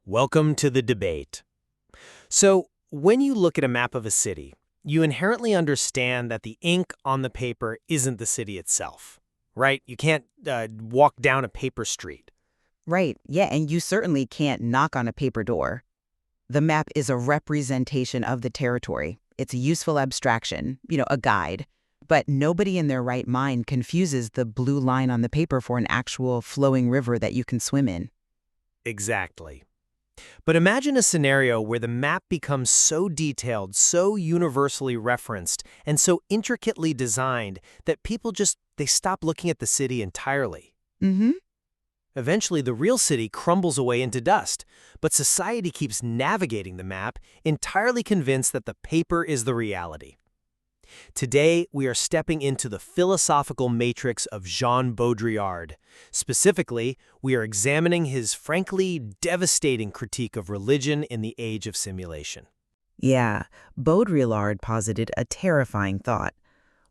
Welcome to the debate. So, when you look at a map of a city, you inherently understand that the ink on the paper isn't the city itself, right? You can't walk down a paper street. Right, yeah, and you certainly can't knock on a paper door. The map is a representation of the territory. It's a useful abstraction, a guide. But nobody in their right mind confuses the blue line on the paper for an actual flowing river that you can swim in. Exactly. But imagine a scenario where the map becomes so detailed, so universally referenced, and so intricately designed that people they stop looking at the city entirely. Mm-hmm. Eventually, the real city crumbles away into dust, but society keeps navigating the map, entirely convinced that the paper is the reality. Today, we are stepping into the philosophical matrix of Jean Baudrillard. Specifically, we are examining his frankly devastating critique of religion in the age of simulation. Yeah, Baudrillard posited a terrifying thought.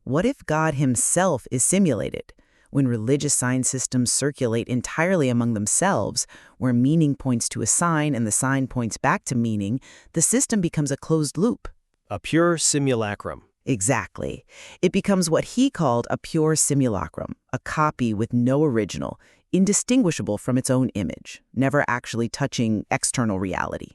What if God himself is simulated? When religious sign systems circulate entirely among themselves, where meaning points to a sign and the sign points back to meaning, the system becomes a closed loop. A pure simulacrum. Exactly. It becomes what he called a pure simulacrum, a copy with no original, indistinguishable from its own image, never actually touching external reality.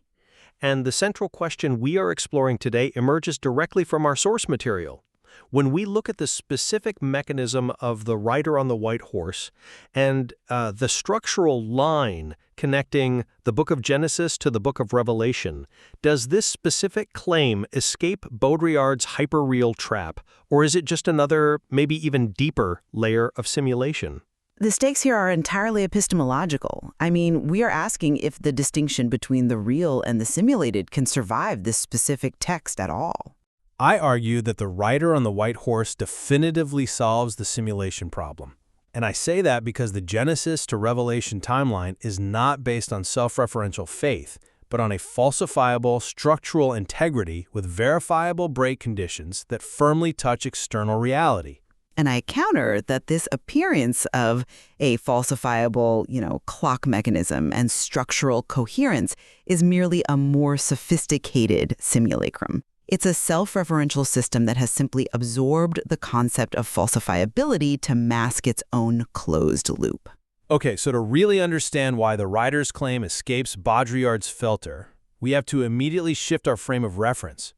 And the central question we are exploring today emerges directly from our source material. When we look at the specific mechanism of the rider on the white horse and the structural line connecting the book of Genesis to the book of Revelation, does this specific claim escape Baudrillard's hyperreal trap, or is it just another, maybe even deeper layer of simulation? The stakes here are entirely epistemological. I mean, we are asking if the distinction between the real and the simulated can survive this specific text at all. I argue that the rider on the white horse definitively solves the simulation problem. And I say that because the Genesis to Revelation timeline is not based on self-referential faith, but on a falsifiable structural integrity with verifiable break conditions that firmly touch external reality. And I counter that this appearance of a falsifiable, clock mechanism and structural coherence is merely a more sophisticated simulacrum. It's a self-referential system that has simply absorbed the concept of falsifiability to mask its own closed loop. Okay, so to really understand why the rider's claim escapes Baudrillard's filter, we have to immediately shift our frame of reference.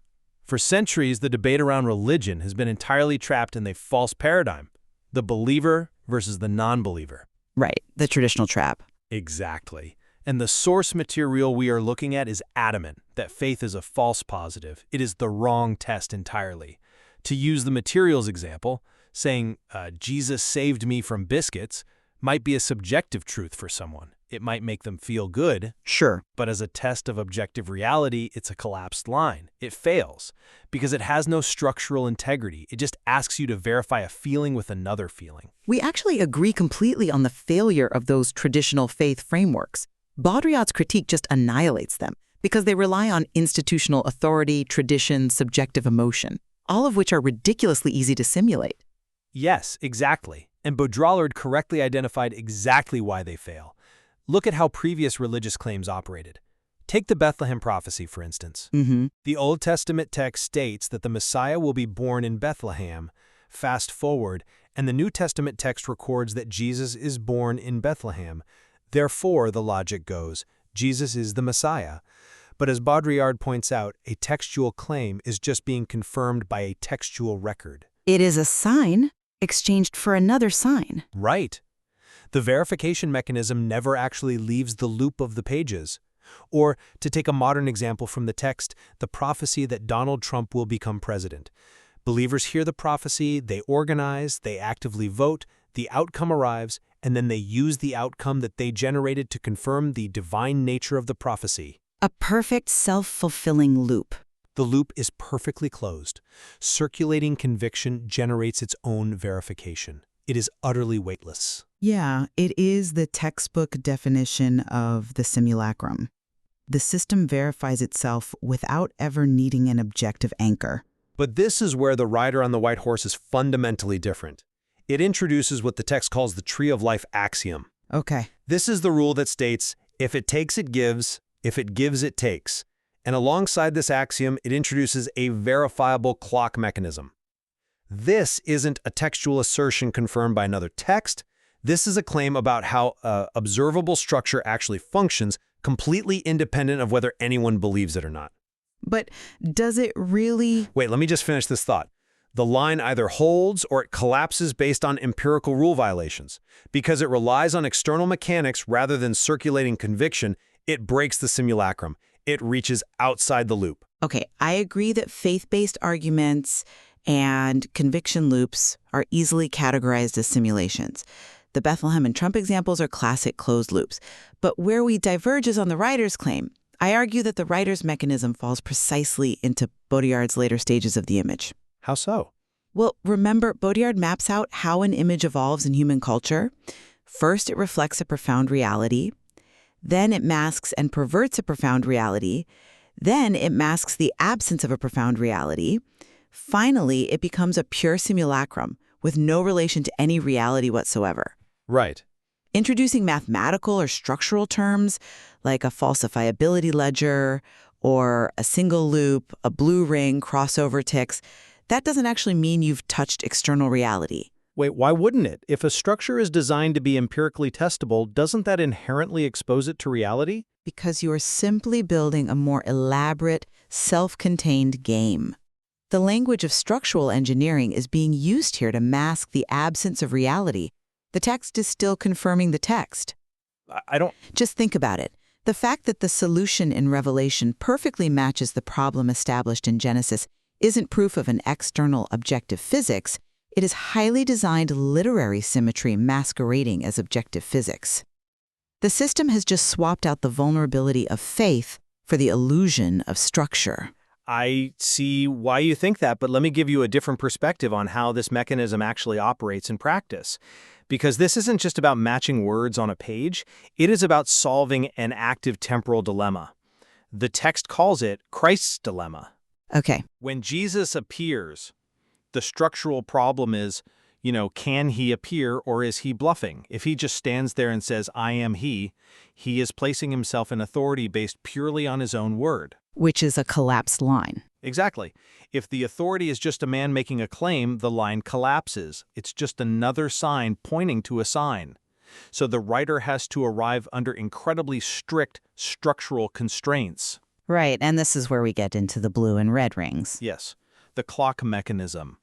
For centuries, the debate around religion has been entirely trapped in a false paradigm, the believer versus the non-believer. Right, the traditional trap. Exactly. And the source material we are looking at is adamant that faith is a false positive. It is the wrong test entirely. To use the materials example, saying, Jesus saved me from biscuits might be a subjective truth for someone. It might make them feel good. Sure. But as a test of objective reality, it's a collapsed line. It fails because it has no structural integrity. It just asks you to verify a feeling with another feeling. We actually agree completely on the failure of those traditional faith frameworks. Baudrillard's critique just annihilates them because they rely on institutional authority, tradition, subjective emotion, all of which are ridiculously easy to simulate. Yes, exactly. And Baudrillard correctly identified exactly why they fail. Look at how previous religious claims operated. Take the Bethlehem prophecy, for instance. Mm-hmm. The Old Testament text states that the Messiah will be born in Bethlehem. Fast forward, and the New Testament text records that Jesus is born in Bethlehem. Therefore, the logic goes, Jesus is the Messiah. But as Baudrillard points out, a textual claim is just being confirmed by a textual record. It is a sign exchanged for another sign. Right. The verification mechanism never actually leaves the loop of the pages. Or, to take a modern example from the text, the prophecy that Donald Trump will become president. Believers hear the prophecy, they organize, they actively vote, the outcome arrives, and then they use the outcome that they generated to confirm the divine nature of the prophecy. A perfect self-fulfilling loop. The loop is perfectly closed. Circulating conviction generates its own verification. It is utterly weightless. Yeah, it is the textbook definition of the simulacrum. The system verifies itself without ever needing an objective anchor. But this is where the rider on the white horse is fundamentally different. It introduces what the text calls the tree of life axiom. Okay. This is the rule that states, if it takes, it gives. If it gives, it takes. And alongside this axiom, it introduces a verifiable clock mechanism. This isn't a textual assertion confirmed by another text. This is a claim about how observable structure actually functions, completely independent of whether anyone believes it or not. But does it really? Wait, let me just finish this thought. The line either holds or it collapses based on empirical rule violations. Because it relies on external mechanics rather than circulating conviction, it breaks the simulacrum. It reaches outside the loop. Okay, I agree that faith-based arguments and conviction loops are easily categorized as simulations. The Bethlehem and Trump examples are classic closed loops. But where we diverge is on the writer's claim. I argue that the writer's mechanism falls precisely into Baudrillard's later stages of the image. How so? Well, remember, Baudrillard maps out how an image evolves in human culture. First, it reflects a profound reality. Then it masks and perverts a profound reality. Then it masks the absence of a profound reality. Finally, it becomes a pure simulacrum with no relation to any reality whatsoever. Right. Introducing mathematical or structural terms like a falsifiability ledger or a single loop, a blue ring, crossover ticks, that doesn't actually mean you've touched external reality. Wait, why wouldn't it? If a structure is designed to be empirically testable, doesn't that inherently expose it to reality? Because you are simply building a more elaborate, self-contained game. The language of structural engineering is being used here to mask the absence of reality. The text is still confirming the text. I don't... Just think about it. The fact that the solution in Revelation perfectly matches the problem established in Genesis isn't proof of an external objective physics. It is highly designed literary symmetry masquerading as objective physics. The system has just swapped out the vulnerability of faith for the illusion of structure. I see why you think that, but let me give you a different perspective on how this mechanism actually operates in practice. Because this isn't just about matching words on a page, it is about solving an active temporal dilemma. The text calls it Christ's dilemma. Okay. When Jesus appears, the structural problem is, can he appear or is he bluffing? If he just stands there and says, I am he is placing himself in authority based purely on his own word. Which is a collapsed line. Exactly. If the authority is just a man making a claim, the line collapses. It's just another sign pointing to a sign. So the writer has to arrive under incredibly strict structural constraints. Right, and this is where we get into the blue and red rings. Yes, the clock mechanism.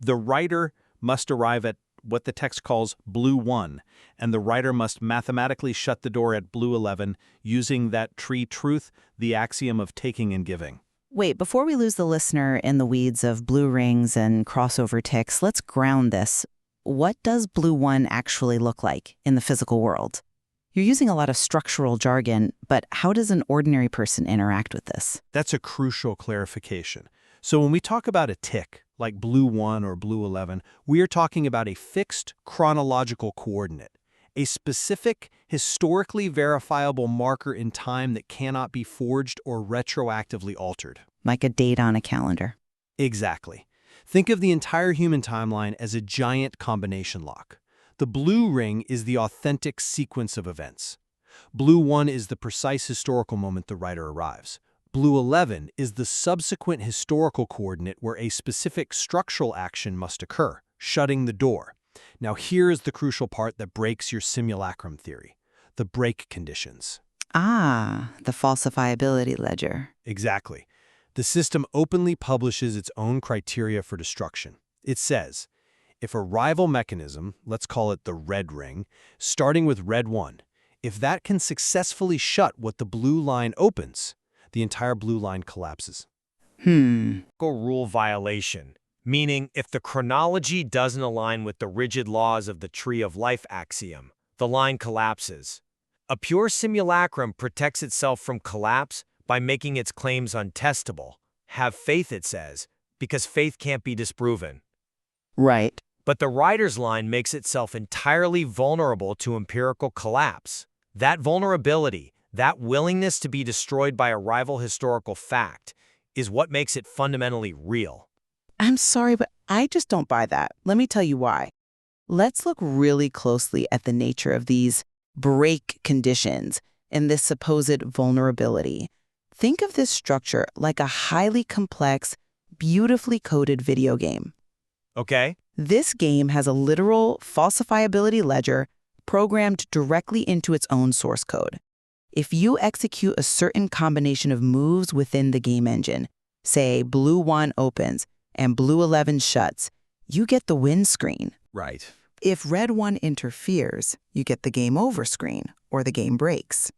The writer must arrive at what the text calls blue 1, and the writer must mathematically shut the door at blue 11 using that tree truth, the axiom of taking and giving. Wait, before we lose the listener in the weeds of blue rings and crossover ticks, let's ground this. What does blue 1 actually look like in the physical world? You're using a lot of structural jargon, but how does an ordinary person interact with this? That's a crucial clarification. So when we talk about a tick, like blue 1 or blue 11, we are talking about a fixed chronological coordinate, a specific, historically verifiable marker in time that cannot be forged or retroactively altered. Like a date on a calendar. Exactly. Think of the entire human timeline as a giant combination lock. The blue ring is the authentic sequence of events. Blue 1 is the precise historical moment the writer arrives. Blue 11 is the subsequent historical coordinate where a specific structural action must occur, shutting the door. Now here is the crucial part that breaks your simulacrum theory, the break conditions. Ah, the falsifiability ledger. Exactly. The system openly publishes its own criteria for destruction. It says, if a rival mechanism, let's call it the red ring, starting with red 1, if that can successfully shut what the blue line opens, the entire blue line collapses. Rule violation, meaning if the chronology doesn't align with the rigid laws of the tree of life axiom, the line collapses. A pure simulacrum protects itself from collapse by making its claims untestable. Have faith, it says, because faith can't be disproven. Right. But the writer's line makes itself entirely vulnerable to empirical collapse. That vulnerability, that willingness to be destroyed by a rival historical fact, is what makes it fundamentally real. I'm sorry, but I just don't buy that. Let me tell you why. Let's look really closely at the nature of these break conditions in this supposed vulnerability. Think of this structure like a highly complex, beautifully coded video game. Okay? This game has a literal falsifiability ledger programmed directly into its own source code. If you execute a certain combination of moves within the game engine, say blue 1 opens and blue 11 shuts, you get the win screen. Right. If red 1 interferes, you get the game over screen, or the game breaks.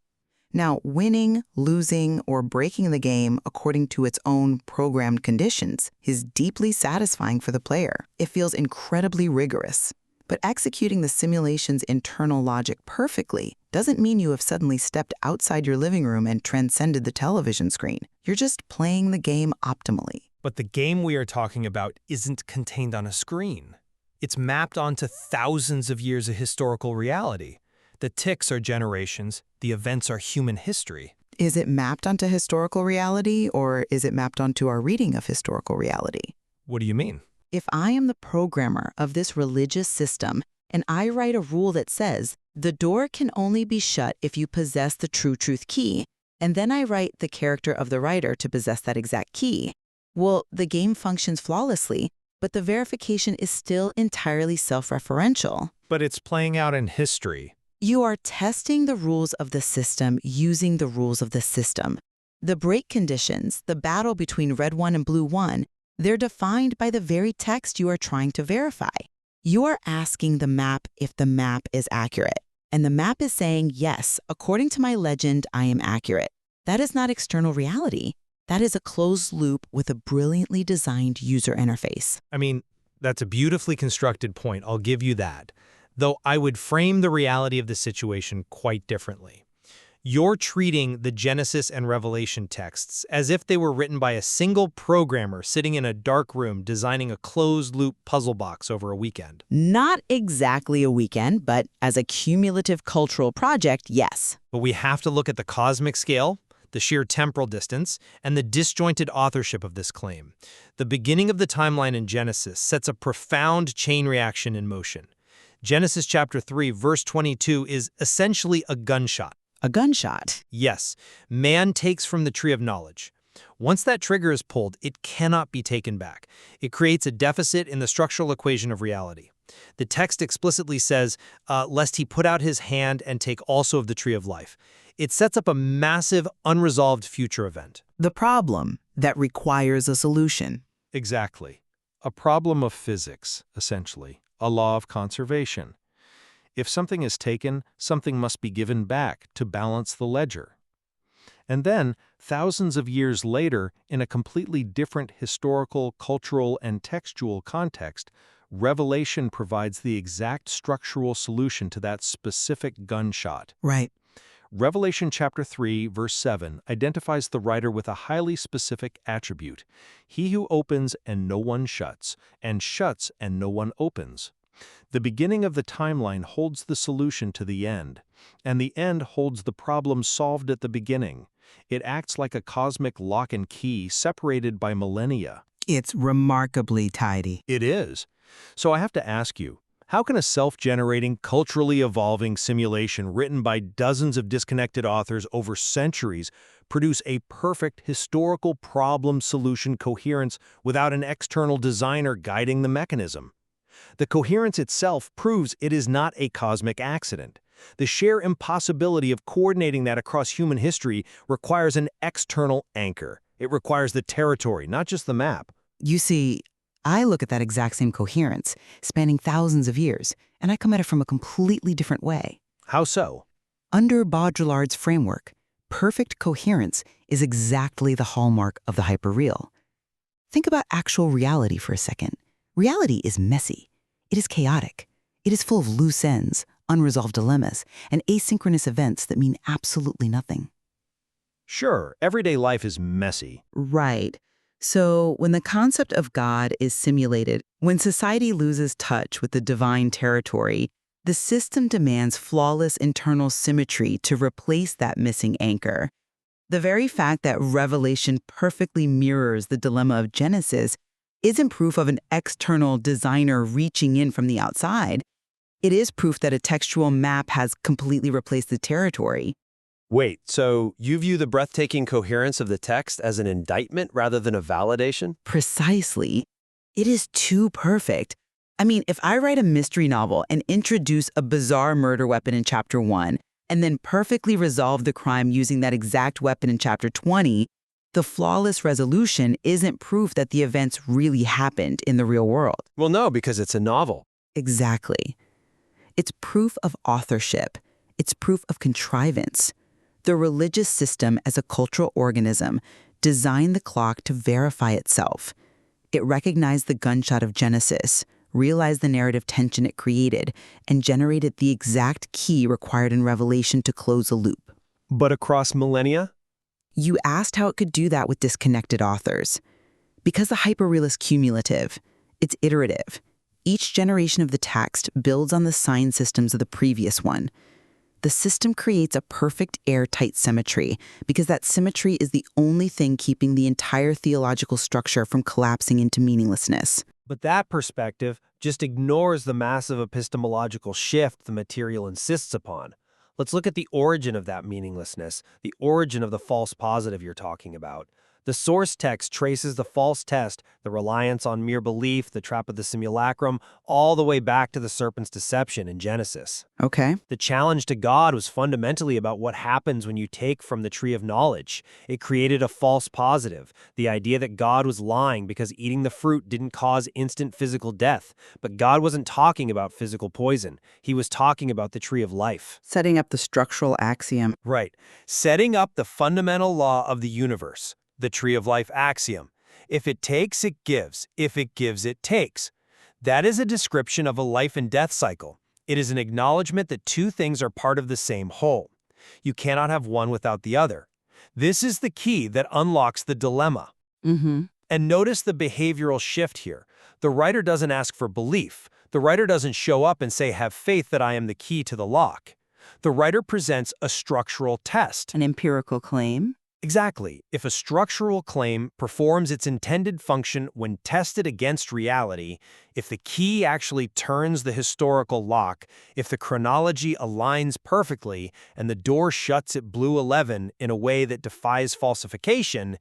Now, winning, losing, or breaking the game according to its own programmed conditions is deeply satisfying for the player. It feels incredibly rigorous. But executing the simulation's internal logic perfectly doesn't mean you have suddenly stepped outside your living room and transcended the television screen. You're just playing the game optimally. But the game we are talking about isn't contained on a screen. It's mapped onto thousands of years of historical reality. The ticks are generations, the events are human history. Is it mapped onto historical reality, or is it mapped onto our reading of historical reality? What do you mean? If I am the programmer of this religious system and I write a rule that says the door can only be shut if you possess the true truth key, and then I write the character of the writer to possess that exact key, well, the game functions flawlessly, but the verification is still entirely self-referential. But it's playing out in history. You are testing the rules of the system using the rules of the system. The break conditions, the battle between red 1 and blue 1, they're defined by the very text you are trying to verify. You are asking the map if the map is accurate, and the map is saying, yes, according to my legend, I am accurate. That is not external reality. That is a closed loop with a brilliantly designed user interface. I mean, that's a beautifully constructed point, I'll give you that. Though I would frame the reality of the situation quite differently. You're treating the Genesis and Revelation texts as if they were written by a single programmer sitting in a dark room designing a closed-loop puzzle box over a weekend. Not exactly a weekend, but as a cumulative cultural project, yes. But we have to look at the cosmic scale, the sheer temporal distance, and the disjointed authorship of this claim. The beginning of the timeline in Genesis sets a profound chain reaction in motion. Genesis chapter 3, verse 22 is essentially a gunshot. A gunshot? Yes, man takes from the tree of knowledge. Once that trigger is pulled, it cannot be taken back. It creates a deficit in the structural equation of reality. The text explicitly says, lest he put out his hand and take also of the tree of life. It sets up a massive, unresolved future event. The problem that requires a solution. Exactly. A problem of physics, essentially. A law of conservation. If something is taken, something must be given back to balance the ledger. And then, thousands of years later, in a completely different historical, cultural, and textual context, Revelation provides the exact structural solution to that specific gunshot. Right. Revelation chapter 3, verse 7 identifies the writer with a highly specific attribute. He who opens and no one shuts, and shuts and no one opens. The beginning of the timeline holds the solution to the end, and the end holds the problem solved at the beginning. It acts like a cosmic lock and key separated by millennia. It's remarkably tidy. It is. So I have to ask you, how can a self-generating, culturally evolving simulation written by dozens of disconnected authors over centuries produce a perfect historical problem-solution coherence without an external designer guiding the mechanism? The coherence itself proves it is not a cosmic accident. The sheer impossibility of coordinating that across human history requires an external anchor. It requires the territory, not just the map. You see, I look at that exact same coherence, spanning thousands of years, and I come at it from a completely different way. How so? Under Baudrillard's framework, perfect coherence is exactly the hallmark of the hyperreal. Think about actual reality for a second. Reality is messy. It is chaotic. It is full of loose ends, unresolved dilemmas, and asynchronous events that mean absolutely nothing. Sure, everyday life is messy. Right. So when the concept of God is simulated, when society loses touch with the divine territory, the system demands flawless internal symmetry to replace that missing anchor. The very fact that Revelation perfectly mirrors the dilemma of Genesis isn't proof of an external designer reaching in from the outside. It is proof that a textual map has completely replaced the territory. Wait, so you view the breathtaking coherence of the text as an indictment rather than a validation? Precisely. It is too perfect. I mean, if I write a mystery novel and introduce a bizarre murder weapon in chapter 1, and then perfectly resolve the crime using that exact weapon in chapter 20, the flawless resolution isn't proof that the events really happened in the real world. Well, no, because it's a novel. Exactly. It's proof of authorship. It's proof of contrivance. The religious system as a cultural organism designed the clock to verify itself. It recognized the gunshot of Genesis, realized the narrative tension it created, and generated the exact key required in Revelation to close the loop. But across millennia? You asked how it could do that with disconnected authors. Because the hyperreal is cumulative, it's iterative. Each generation of the text builds on the sign systems of the previous one. The system creates a perfect airtight symmetry because that symmetry is the only thing keeping the entire theological structure from collapsing into meaninglessness. But that perspective just ignores the massive epistemological shift the material insists upon. Let's look at the origin of that meaninglessness, the origin of the false positive you're talking about. The source text traces the false test, the reliance on mere belief, the trap of the simulacrum, all the way back to the serpent's deception in Genesis. Okay. The challenge to God was fundamentally about what happens when you take from the tree of knowledge. It created a false positive, the idea that God was lying because eating the fruit didn't cause instant physical death. But God wasn't talking about physical poison. He was talking about the tree of life. Setting up the structural axiom. Right. Setting up the fundamental law of the universe. The tree of life axiom. If it takes, it gives. If it gives, it takes. That is a description of a life and death cycle. It is an acknowledgement that two things are part of the same whole. You cannot have one without the other. This is the key that unlocks the dilemma. And notice the behavioral shift here. The writer doesn't ask for belief. The writer doesn't show up and say, have faith that I am the key to the lock. The writer presents a structural test. An empirical claim. Exactly. If a structural claim performs its intended function when tested against reality, if the key actually turns the historical lock, if the chronology aligns perfectly, and the door shuts at blue 11 in a way that defies falsification,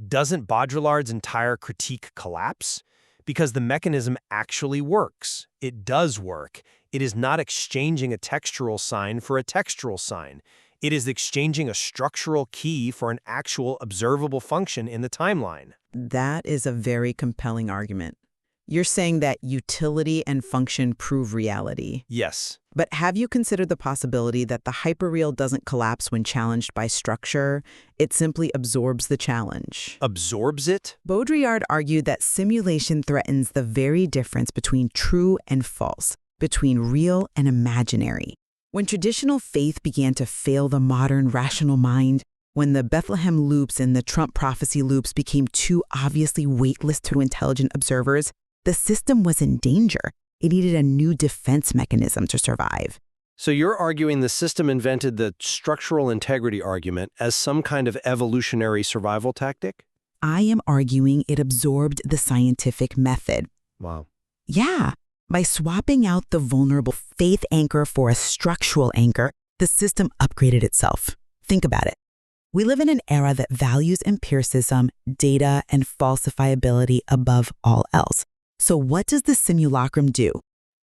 doesn't Baudrillard's entire critique collapse? Because the mechanism actually works. It does work. It is not exchanging a textural sign for a textural sign. It is exchanging a structural key for an actual observable function in the timeline. That is a very compelling argument. You're saying that utility and function prove reality. Yes. But have you considered the possibility that the hyperreal doesn't collapse when challenged by structure? It simply absorbs the challenge. Absorbs it? Baudrillard argued that simulation threatens the very difference between true and false, between real and imaginary. When traditional faith began to fail the modern rational mind, when the Bethlehem loops and the Trump prophecy loops became too obviously weightless to intelligent observers, the system was in danger. It needed a new defense mechanism to survive. So you're arguing the system invented the structural integrity argument as some kind of evolutionary survival tactic? I am arguing it absorbed the scientific method. Wow. Yeah. By swapping out the vulnerable faith anchor for a structural anchor, the system upgraded itself. Think about it. We live in an era that values empiricism, data, and falsifiability above all else. So what does the simulacrum do?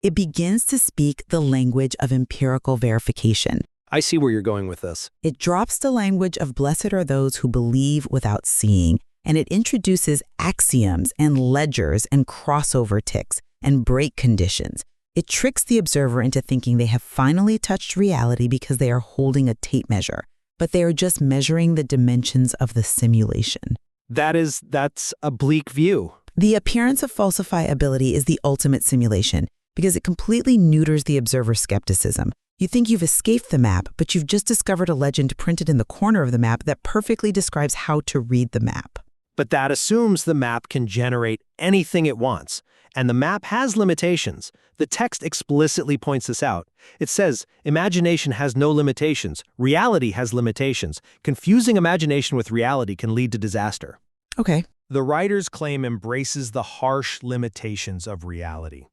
It begins to speak the language of empirical verification. I see where you're going with this. It drops the language of blessed are those who believe without seeing, and it introduces axioms and ledgers and crossover ticks and break conditions. It tricks the observer into thinking they have finally touched reality because they are holding a tape measure, but they are just measuring the dimensions of the simulation. That's a bleak view. The appearance of falsifiability is the ultimate simulation because it completely neuters the observer's skepticism. You think you've escaped the map, but you've just discovered a legend printed in the corner of the map that perfectly describes how to read the map. But that assumes the map can generate anything it wants. And the map has limitations. The text explicitly points this out. It says, imagination has no limitations. Reality has limitations. Confusing imagination with reality can lead to disaster. Okay. The writer's claim embraces the harsh limitations of reality.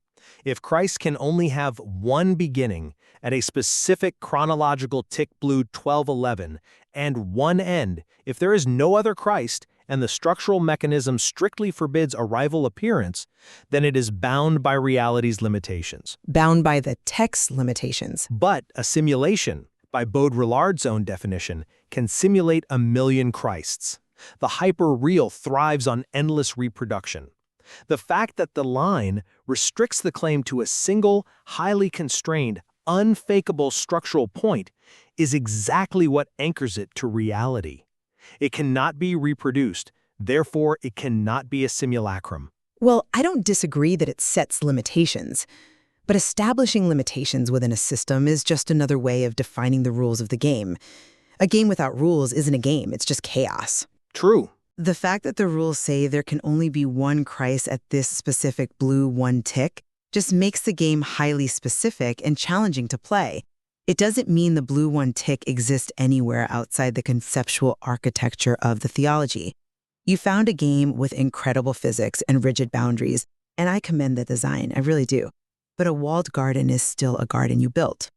If Christ can only have one beginning at a specific chronological tick blue 1211, and one end, if there is no other Christ and the structural mechanism strictly forbids a rival appearance, then it is bound by reality's limitations. Bound by the text limitations. But a simulation, by Baudrillard's own definition, can simulate a million Christs. The hyperreal thrives on endless reproduction. The fact that the line restricts the claim to a single, highly constrained, unfakeable structural point is exactly what anchors it to reality. It cannot be reproduced, therefore it cannot be a simulacrum. Well, I don't disagree that it sets limitations, but establishing limitations within a system is just another way of defining the rules of the game. A game without rules isn't a game, it's just chaos. True. The fact that the rules say there can only be one Christ at this specific blue one tick just makes the game highly specific and challenging to play. It doesn't mean the blue one tick exists anywhere outside the conceptual architecture of the theology. You found a game with incredible physics and rigid boundaries, and I commend the design, I really do. But a walled garden is still a garden you built.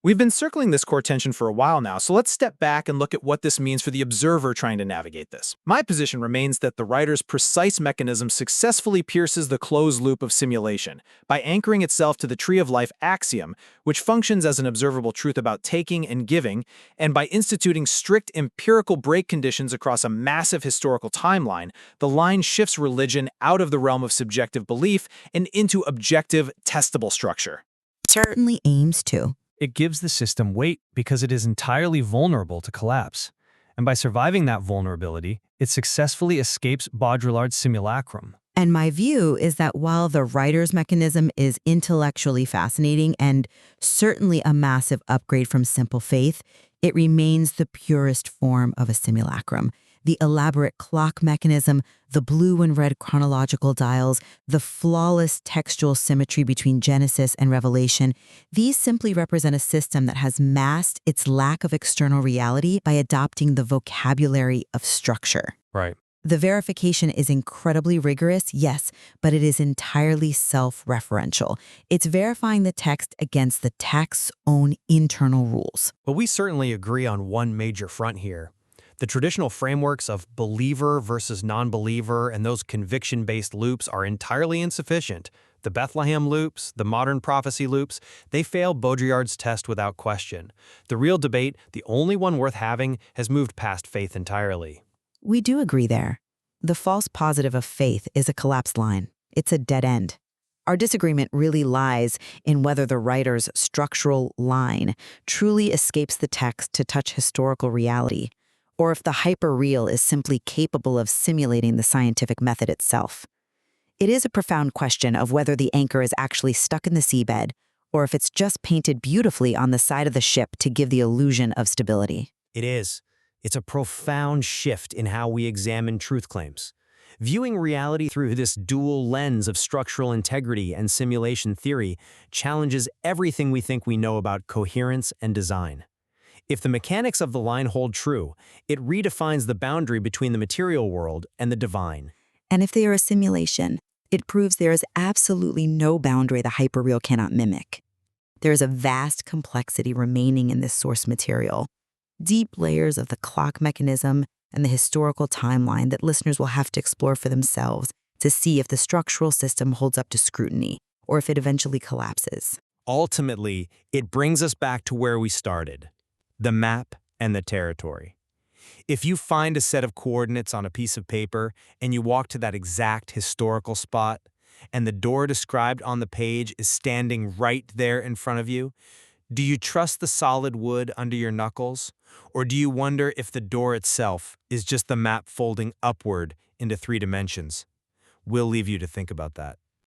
We've been circling this core tension for a while now, so let's step back and look at what this means for the observer trying to navigate this. My position remains that the writer's precise mechanism successfully pierces the closed loop of simulation by anchoring itself to the tree of life axiom, which functions as an observable truth about taking and giving, and by instituting strict empirical break conditions across a massive historical timeline, the line shifts religion out of the realm of subjective belief and into objective, testable structure. Certainly aims to. It gives the system weight because it is entirely vulnerable to collapse. And by surviving that vulnerability, it successfully escapes Baudrillard's simulacrum. And my view is that while the writer's mechanism is intellectually fascinating and certainly a massive upgrade from simple faith, it remains the purest form of a simulacrum. The elaborate clock mechanism, the blue and red chronological dials, the flawless textual symmetry between Genesis and Revelation, these simply represent a system that has masked its lack of external reality by adopting the vocabulary of structure. Right. The verification is incredibly rigorous, yes, but it is entirely self-referential. It's verifying the text against the text's own internal rules. But we certainly agree on one major front here. The traditional frameworks of believer versus non-believer and those conviction-based loops are entirely insufficient. The Bethlehem loops, the modern prophecy loops, they fail Baudrillard's test without question. The real debate, the only one worth having, has moved past faith entirely. We do agree there. The false positive of faith is a collapsed line. It's a dead end. Our disagreement really lies in whether the writer's structural line truly escapes the text to touch historical reality, or if the hyperreal is simply capable of simulating the scientific method itself. It is a profound question of whether the anchor is actually stuck in the seabed, or if it's just painted beautifully on the side of the ship to give the illusion of stability. It is. It's a profound shift in how we examine truth claims. Viewing reality through this dual lens of structural integrity and simulation theory challenges everything we think we know about coherence and design. If the mechanics of the line hold true, it redefines the boundary between the material world and the divine. And if they are a simulation, it proves there is absolutely no boundary the hyperreal cannot mimic. There is a vast complexity remaining in this source material, deep layers of the clock mechanism and the historical timeline that listeners will have to explore for themselves to see if the structural system holds up to scrutiny or if it eventually collapses. Ultimately, it brings us back to where we started. The map and the territory. If you find a set of coordinates on a piece of paper and you walk to that exact historical spot, and the door described on the page is standing right there in front of you, do you trust the solid wood under your knuckles? Or do you wonder if the door itself is just the map folding upward into 3 dimensions? We'll leave you to think about that.